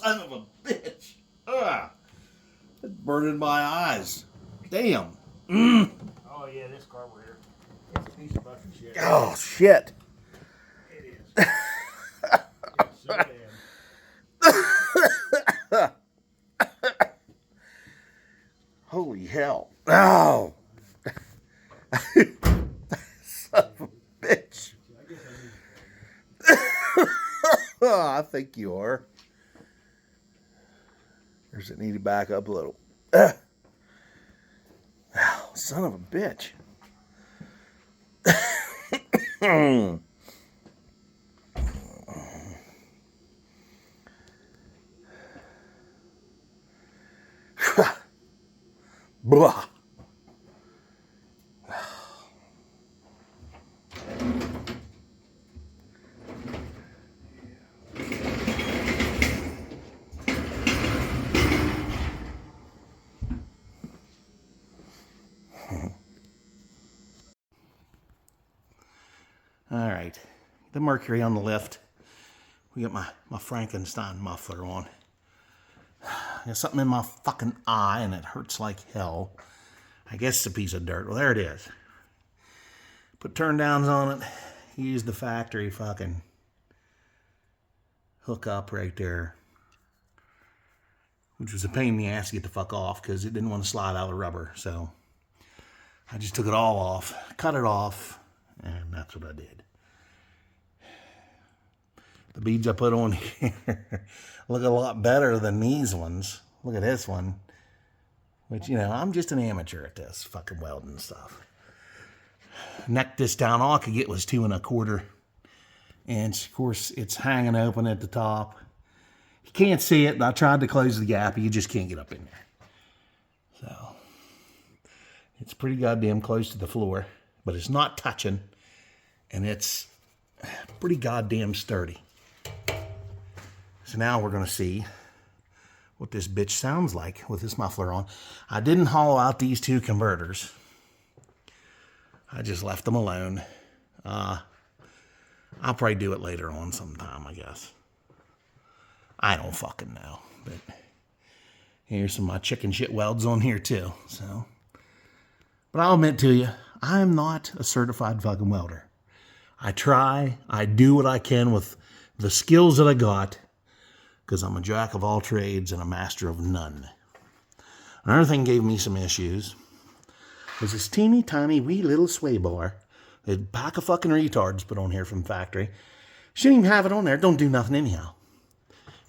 son of a bitch. Ugh. It's burning my eyes. Damn. Mm. Oh yeah, this carburetor. It's a piece of fucking shit. Oh, shit. It is. It's so damn. Holy hell. Oh. Son of a bitch. Oh, I think you are. Or does it need to back up a little? Oh, son of a bitch. Blah. All right, the Mercury on the lift. We got my Frankenstein muffler on. Got something in my fucking eye and it hurts like hell. I guess it's a piece of dirt. Well, there it is. Put turn downs on it. Use the factory fucking hook up right there. Which was a pain in the ass to get the fuck off because it didn't want to slide out of the rubber. So I just took it all off, cut it off, and that's what I did. The beads I put on here look a lot better than these ones. Look at this one. Which, you know, I'm just an amateur at this fucking welding stuff. Necked this down. All I could get was 2 1/4 inch. Of course, it's hanging open at the top. You can't see it, but I tried to close the gap. You just can't get up in there. So, it's pretty goddamn close to the floor, but it's not touching, and it's pretty goddamn sturdy. So now we're going to see what this bitch sounds like with this muffler on. I didn't hollow out these 2 converters. I just left them alone. I'll probably do it later on sometime, I guess. I don't fucking know. But here's some of my chicken shit welds on here too. So, but I'll admit to you, I'm not a certified fucking welder. I try. I do what I can with the skills that I got. Because I'm a jack of all trades and a master of none. Another thing gave me some issues was this teeny tiny wee little sway bar. A pack of fucking retards put on here from the factory. Shouldn't even have it on there. Don't do nothing anyhow.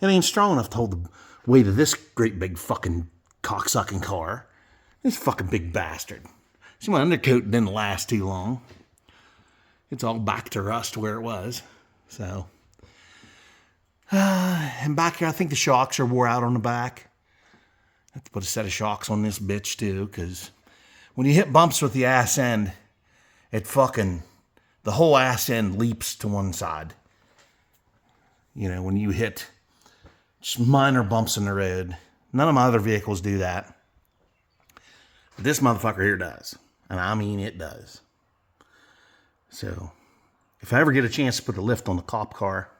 It ain't strong enough to hold the weight of this great big fucking cocksucking car. This fucking big bastard. See, my undercoat didn't last too long. It's all back to rust where it was. So... and back here, I think the shocks are wore out on the back. I have to put a set of shocks on this bitch too, because when you hit bumps with the ass end, it fucking, the whole ass end leaps to one side. You know, when you hit just minor bumps in the road. None of my other vehicles do that. But this motherfucker here does. And I mean it does. So, if I ever get a chance to put the lift on the cop car,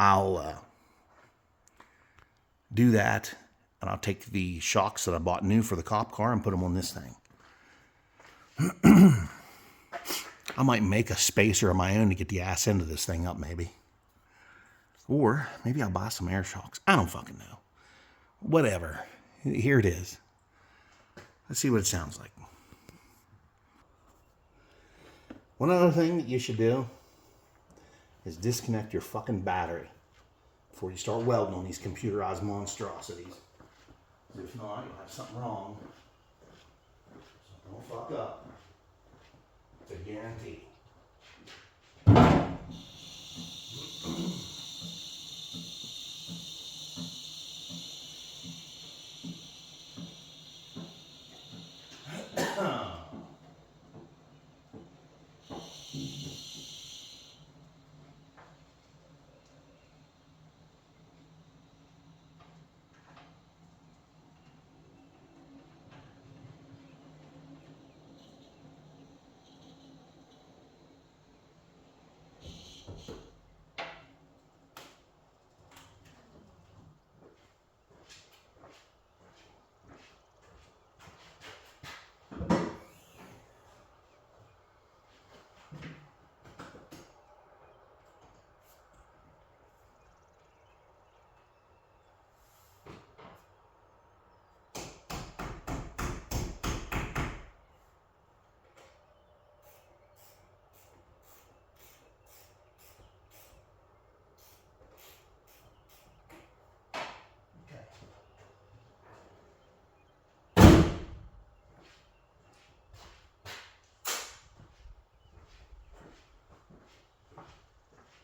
I'll do that, and I'll take the shocks that I bought new for the cop car and put them on this thing. I might make a spacer of my own to get the ass end of this thing up, maybe. Or maybe I'll buy some air shocks. I don't fucking know. Whatever. Here it is. Let's see what it sounds like. One other thing that you should do is disconnect your fucking battery before you start welding on these computerized monstrosities. If not, you'll have something wrong. So don't fuck up. It's a guarantee.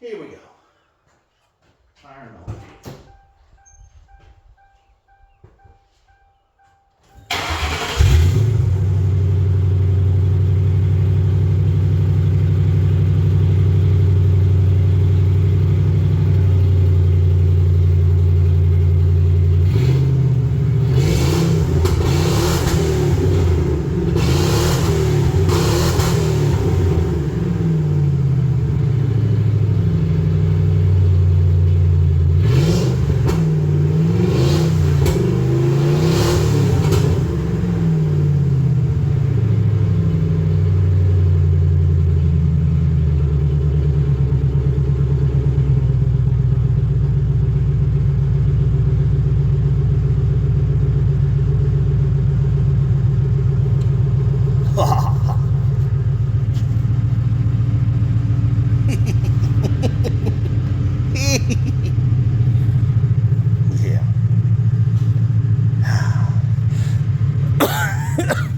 Here we go. Iron on. Yeah.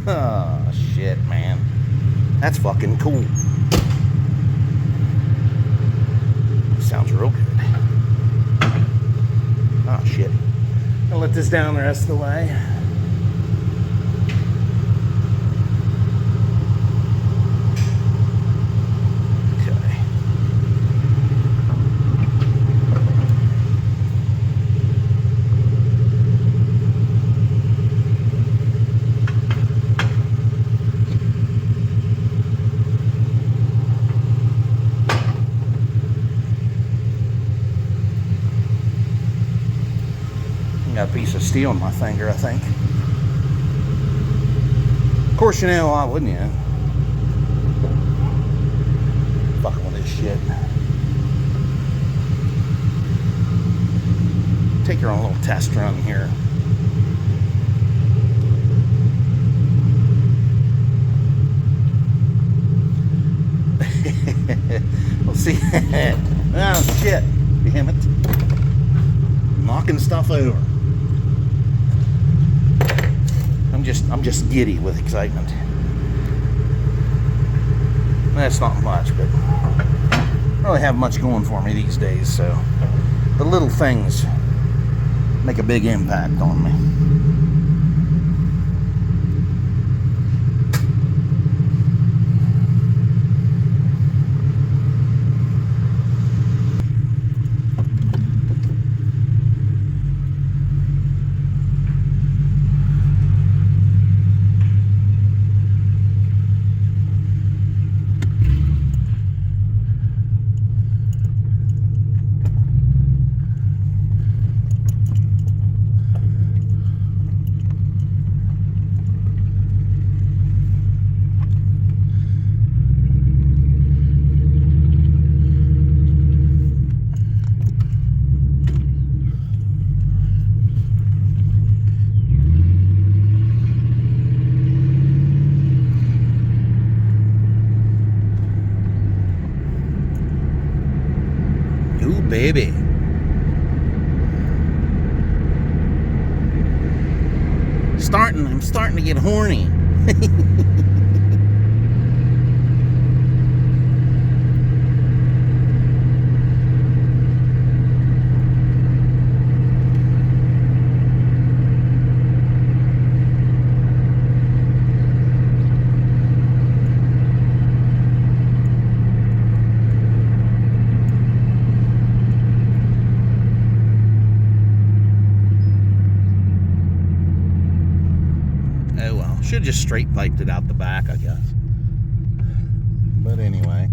Oh, shit, man. That's fucking cool. Sounds real good. Oh, shit. I'll let this down the rest of the way. Okay. Got a piece of steel in my finger, I think. Of course, you know, why wouldn't you? Fucking with this shit. Take your own little test run here. We'll see. Oh, shit. Damn it. Knocking stuff over. I'm just giddy with excitement. That's not much, but I don't really have much going for me these days, so the little things make a big impact on me. Baby. I'm starting to get horny. Should have just straight piped it out the back, I guess. But anyway.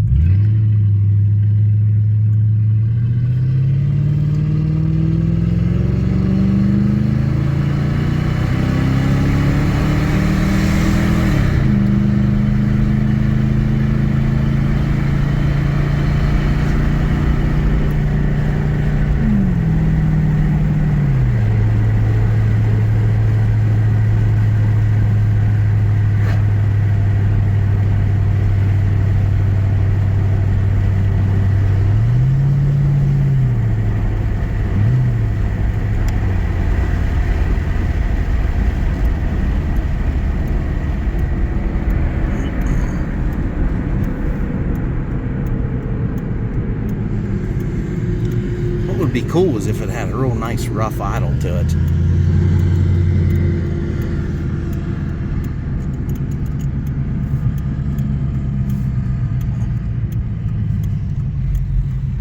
would be cool is if it had a real nice rough idle to it.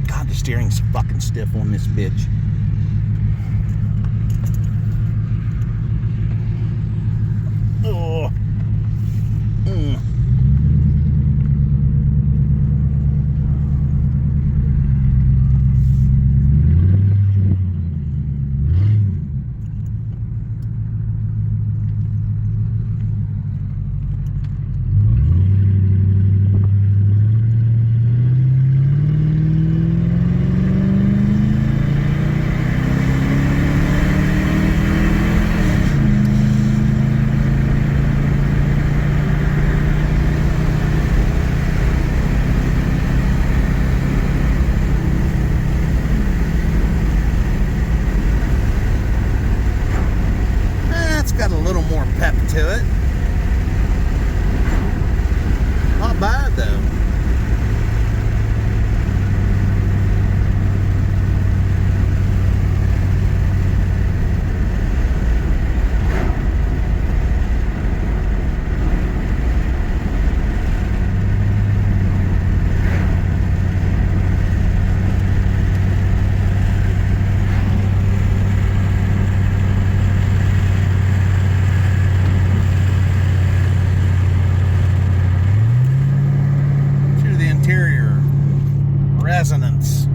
God, the steering's fucking stiff on this bitch. Oh. Got a little more pep to it. Not bad though. Resonance.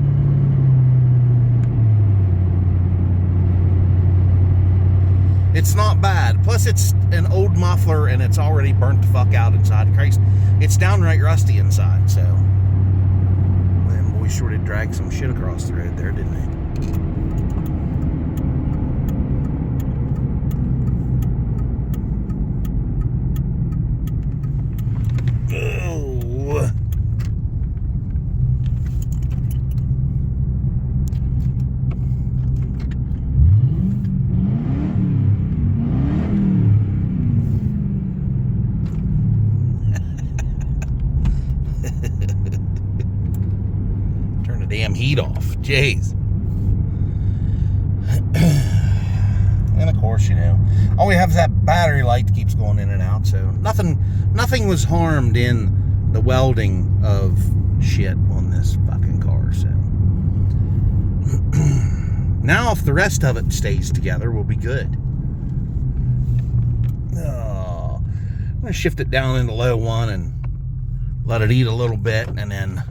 It's not bad. Plus, it's an old muffler and it's already burnt the fuck out inside. Christ, it's downright rusty inside. So, man, boy, sure did drag some shit across the road there, didn't they? Oh. Turn the damn heat off. Jeez. And of course, you know, all we have is that battery light that keeps going in and out. So nothing was harmed in the welding of shit on this fucking car. So now, if the rest of it stays together, we'll be good. Oh, I'm gonna shift it down into low one and let it eat a little bit, and then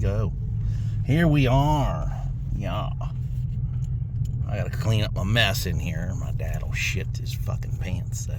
go. Here we are. Yeah. I gotta clean up my mess in here. My dad will shit his fucking pants, so.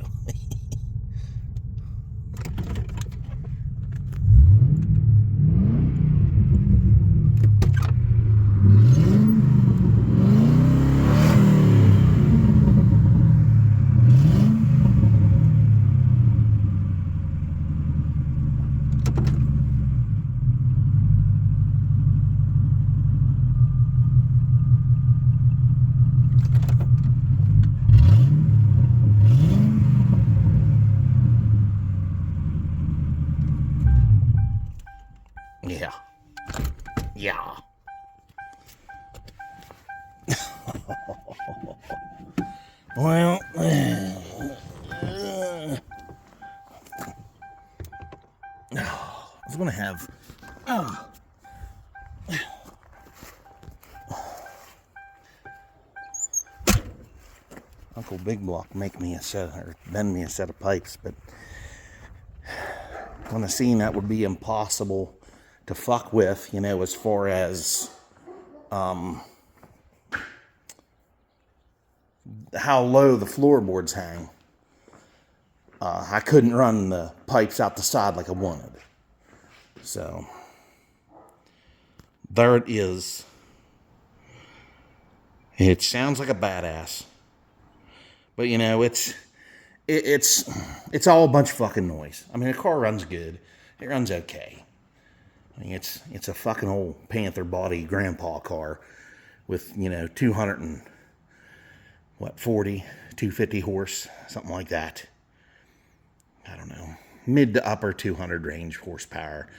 Yeah. Yeah. Well, I was gonna have Uncle Big Block make me a set, or bend me a set of pipes, but when I seen that would be impossible to fuck with, you know, as far as how low the floorboards hang. I couldn't run the pipes out the side like I wanted. So there it is. It sounds like a badass, but you know it's all a bunch of fucking noise. I mean, the car runs good. It runs okay. I mean, it's a fucking old Panther body grandpa car with 200 and 250 horse, something like that. I don't know, mid to upper 200 range horsepower.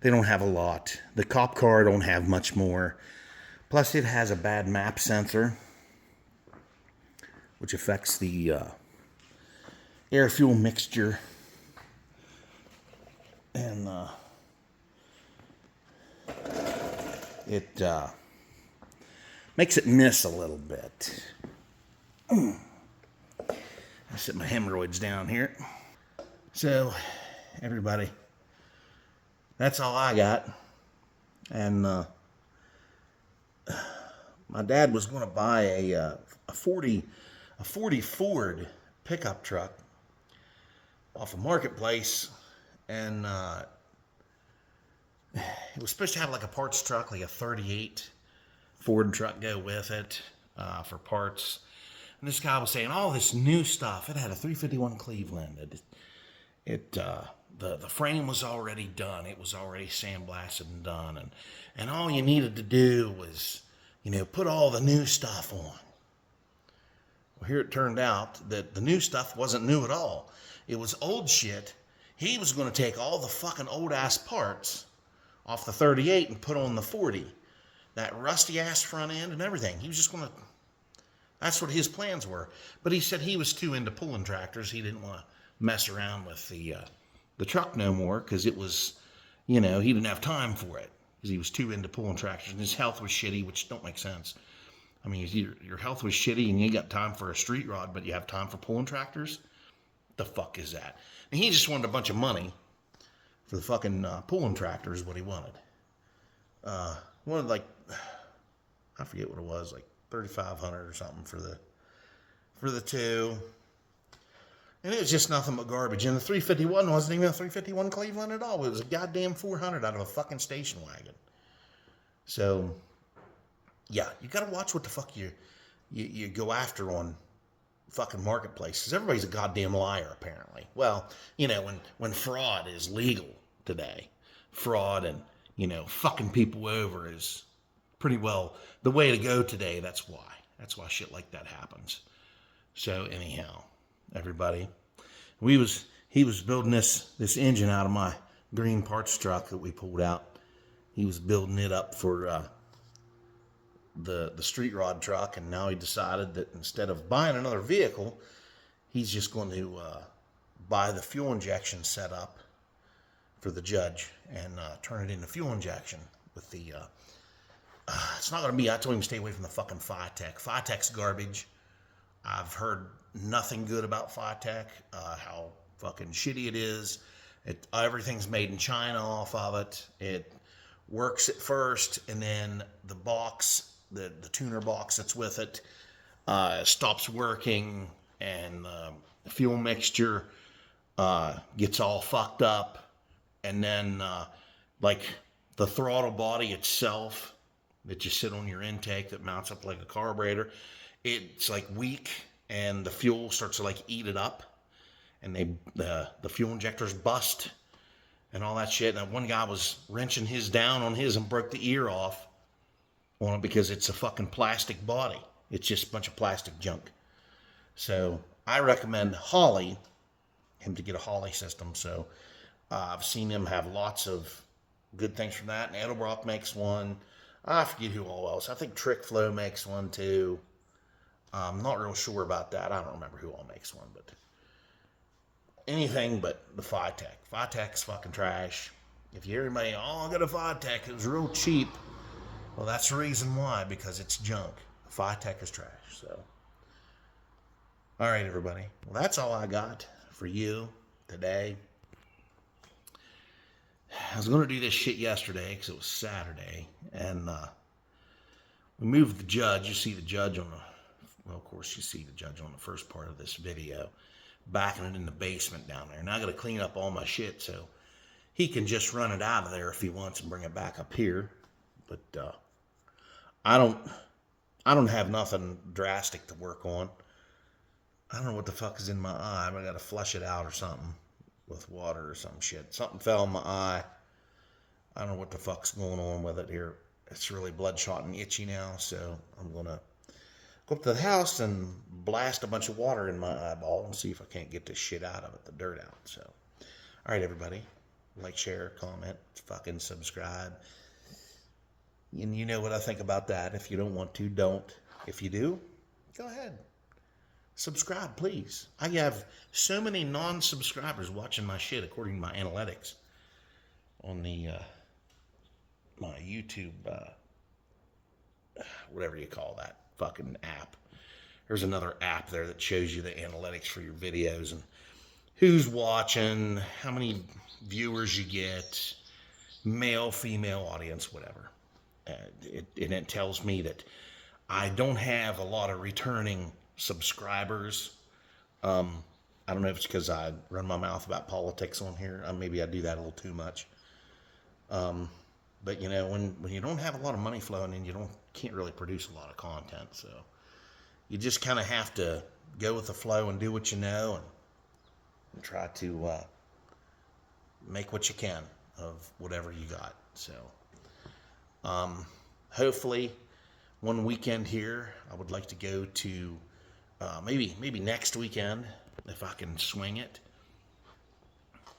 They don't have a lot. The cop car don't have much more. Plus, it has a bad map sensor, which affects the air fuel mixture, and it makes it miss a little bit. I set my hemorrhoids down here. So, everybody, that's all I got. And my dad was going to buy a 40 Ford pickup truck off a marketplace, and it was supposed to have like a parts truck, like a 38 Ford truck go with it for parts. And this guy was saying all this new stuff. It had a 351 Cleveland. The frame was already done. It was already sandblasted and done, and all you needed to do was, put all the new stuff on. Well, here it turned out that the new stuff wasn't new at all. It was old shit. He was going to take all the fucking old ass parts off the 38 and put on the 40. That rusty ass front end and everything. He was just going to, that's what his plans were. But he said he was too into pulling tractors. He didn't want to mess around with the truck no more, because it was, he didn't have time for it, because he was too into pulling tractors, and his health was shitty, which don't make sense. I mean, your health was shitty and you got time for a street rod, but you have time for pulling tractors? The fuck is that? And he just wanted a bunch of money for the fucking pulling tractors, what he wanted. Wanted like, I forget what it was, like $3,500 or something for the two. And it was just nothing but garbage. And the 351 wasn't even a 351 Cleveland at all. It was a goddamn 400 out of a fucking station wagon. So, yeah, you gotta watch what the fuck you go after on fucking marketplace, because everybody's a goddamn liar, apparently. Well, when fraud is legal today, fraud and, fucking people over is pretty well the way to go today. That's why shit like that happens. So anyhow, everybody, he was building this engine out of my green parts truck that we pulled out. He was building it up for the street rod truck, and now he decided that instead of buying another vehicle, he's just going to buy the fuel injection setup for the judge and turn it into fuel injection with the it's not going to be, I told him to stay away from the fucking Phytech. Phytech's garbage. I've heard nothing good about Phytech, how fucking shitty it is. Everything's made in China off of it. It works at first, and then the box, the tuner box that's with it, stops working, and the fuel mixture gets all fucked up, and then like the throttle body itself that you sit on your intake that mounts up like a carburetor, it's like weak, and the fuel starts to like eat it up, and the fuel injectors bust and all that shit. And one guy was wrenching his down on his and broke the ear off on it because it's a fucking plastic body. It's just a bunch of plastic junk. So I recommend him to get a Holley system. So I've seen him have lots of good things from that. And Edelbrock makes one. I forget who all else. I think Trick Flow makes one too. I'm not real sure about that. I don't remember who all makes one, but anything but the Phytech. Phytech's fucking trash. If you hear anybody, I got a Phytech, it was real cheap. Well, that's the reason why, because it's junk. Phytech is trash. So, all right, everybody. Well, that's all I got for you today. I was going to do this shit yesterday because it was Saturday, and we moved the judge. You see the judge on the, well, of course, you see the judge on the first part of this video. backing it in the basement down there. And I got to clean up all my shit, so he can just run it out of there if he wants and bring it back up here. But I don't have nothing drastic to work on. I don't know what the fuck is in my eye. I got to flush it out or something with water or some shit. Something fell in my eye. I don't know what the fuck's going on with it here. It's really bloodshot and itchy now, so I'm going to go up to the house and blast a bunch of water in my eyeball and see if I can't get this shit out of it, the dirt out. So, all right, everybody. Like, share, comment, fucking subscribe. And you know what I think about that. If you don't want to, don't. If you do, go ahead. Subscribe, please. I have so many non-subscribers watching my shit according to my analytics on the my YouTube, whatever you call that fucking app. There's another app there that shows you the analytics for your videos and who's watching, how many viewers you get, male, female audience, whatever. And it tells me that I don't have a lot of returning subscribers. I don't know if it's because I run my mouth about politics on here. Maybe I do that a little too much. But you know, when you don't have a lot of money flowing in, you can't really produce a lot of content. So you just kind of have to go with the flow and do what you know and try to make what you can of whatever you got. So hopefully one weekend here, I would like to go to maybe next weekend if I can swing it.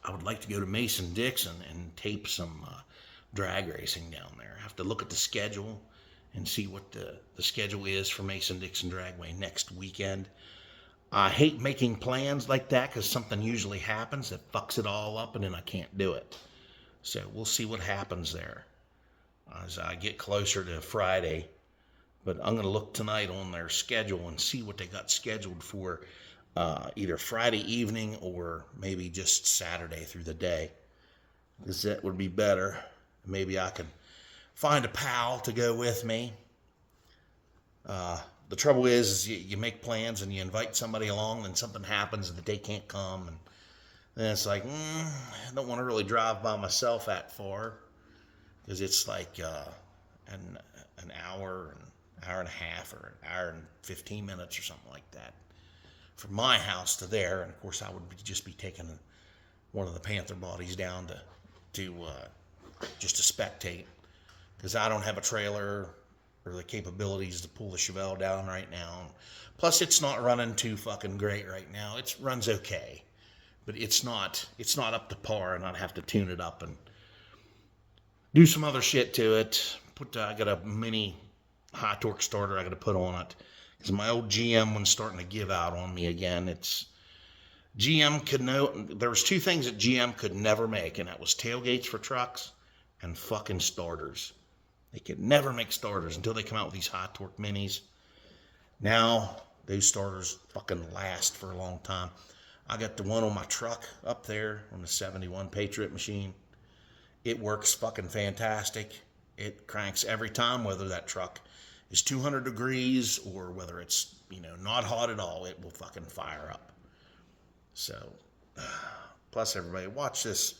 I would like to go to Mason-Dixon and tape some drag racing down there. I have to look at the schedule and see what the schedule is for Mason-Dixon Dragway next weekend. I hate making plans like that because something usually happens that fucks it all up and then I can't do it. So we'll see what happens there as I get closer to Friday. But I'm going to look tonight on their schedule and see what they got scheduled for either Friday evening or maybe just Saturday through the day. Because that would be better. Maybe I can find a pal to go with me. The trouble is you make plans and you invite somebody along and something happens that they can't come. And then it's like, I don't want to really drive by myself that far. Because it's like an hour and a half or an hour and 15 minutes or something like that. From my house to there. And of course I would just be taking one of the Panther bodies down to just to spectate, because I don't have a trailer or the capabilities to pull the Chevelle down right now. Plus, it's not running too fucking great right now. It runs okay, but it's not up to par, and I'd have to tune it up and do some other shit to it. I got a mini high torque starter I got to put on it because my old GM one's starting to give out on me again. There was two things that GM could never make, and that was tailgates for trucks and fucking starters. They could never make starters until they come out with these high torque minis. Now, those starters fucking last for a long time. I got the one on my truck up there on the 71 Patriot machine. It works fucking fantastic. It cranks every time, whether that truck is 200 degrees or whether it's, not hot at all. It will fucking fire up. So, plus everybody, watch this.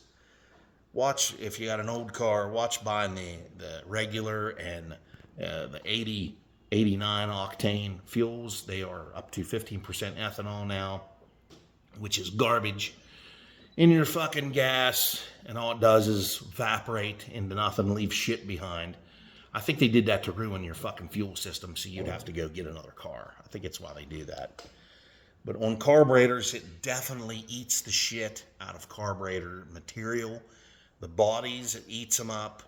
Watch, if you got an old car, watch buying the regular and the 80, 89 octane fuels. They are up to 15% ethanol now, which is garbage in your fucking gas. And all it does is evaporate into nothing, leave shit behind. I think they did that to ruin your fucking fuel system, so you'd have to go get another car. I think it's why they do that. But on carburetors, it definitely eats the shit out of carburetor material. The bodies, it eats them up.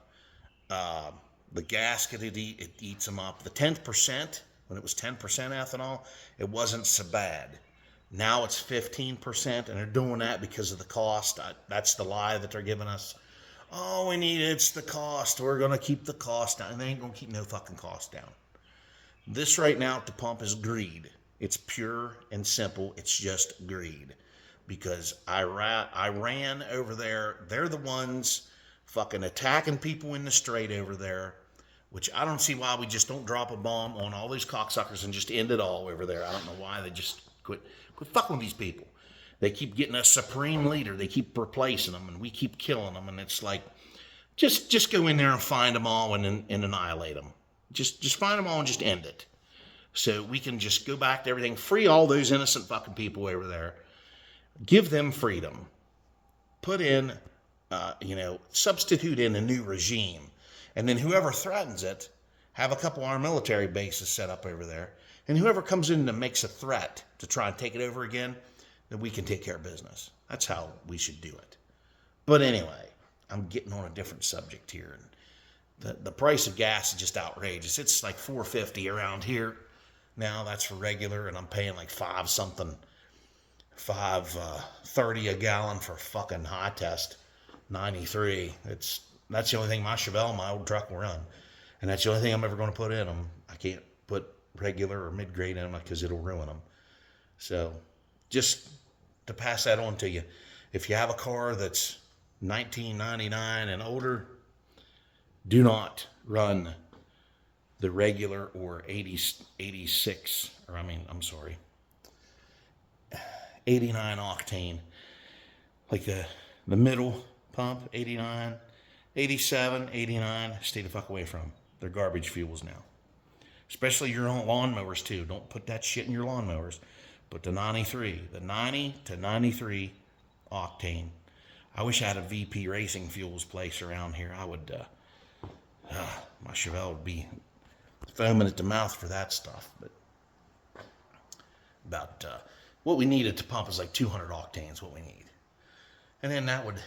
The gasket, it eats them up. The 10%, when it was 10% ethanol, it wasn't so bad. Now it's 15%, and they're doing that because of the cost. That's the lie that they're giving us. Oh, it's the cost. We're going to keep the cost down. And they ain't going to keep no fucking cost down. This right now at the pump is greed. It's pure and simple. It's just greed. Because I ran over there. They're the ones fucking attacking people in the straight over there. Which I don't see why we just don't drop a bomb on all these cocksuckers and just end it all over there. I don't know why they just quit fucking with these people. They keep getting a supreme leader. They keep replacing them, and we keep killing them. And it's like, just go in there and find them all and annihilate them. Just find them all and just end it. So we can just go back to everything. Free all those innocent fucking people over there. Give them freedom. Put in, substitute in a new regime. And then whoever threatens it, have a couple of our military bases set up over there. And whoever comes in and makes a threat to try and take it over again, then we can take care of business. That's how we should do it. But anyway, I'm getting on a different subject here. And the price of gas is just outrageous. It's like $4.50 around here. Now that's for regular, and I'm paying like $5.30 a gallon for fucking high test 93. That's the only thing my Chevelle, my old truck, will run, and that's the only thing I'm ever going to put in them. I can't put regular or mid-grade in them because it'll ruin them. So, just to pass that on to you, if you have a car that's 1999 and older, do not run the regular or 86, or 89 octane, like the middle pump, 89, 87, 89, stay the fuck away from them. They're garbage fuels now. Especially your own lawnmowers too. Don't put that shit in your lawnmowers. But the 93, the 90 to 93 octane. I wish I had a VP Racing Fuels place around here. I would, my Chevelle would be foaming at the mouth for that stuff. But about what we need at the pump is like 200 octanes, what we need. And then that would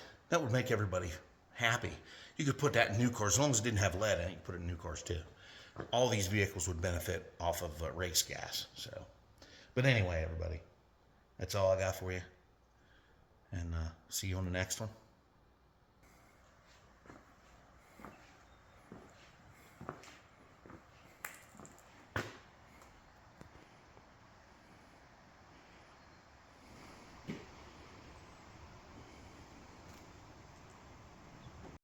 make everybody happy. You could put that in new cars. As long as it didn't have lead in it, you could put it in new cars too. All these vehicles would benefit off of race gas. So, but anyway, everybody, that's all I got for you. And see you on the next one.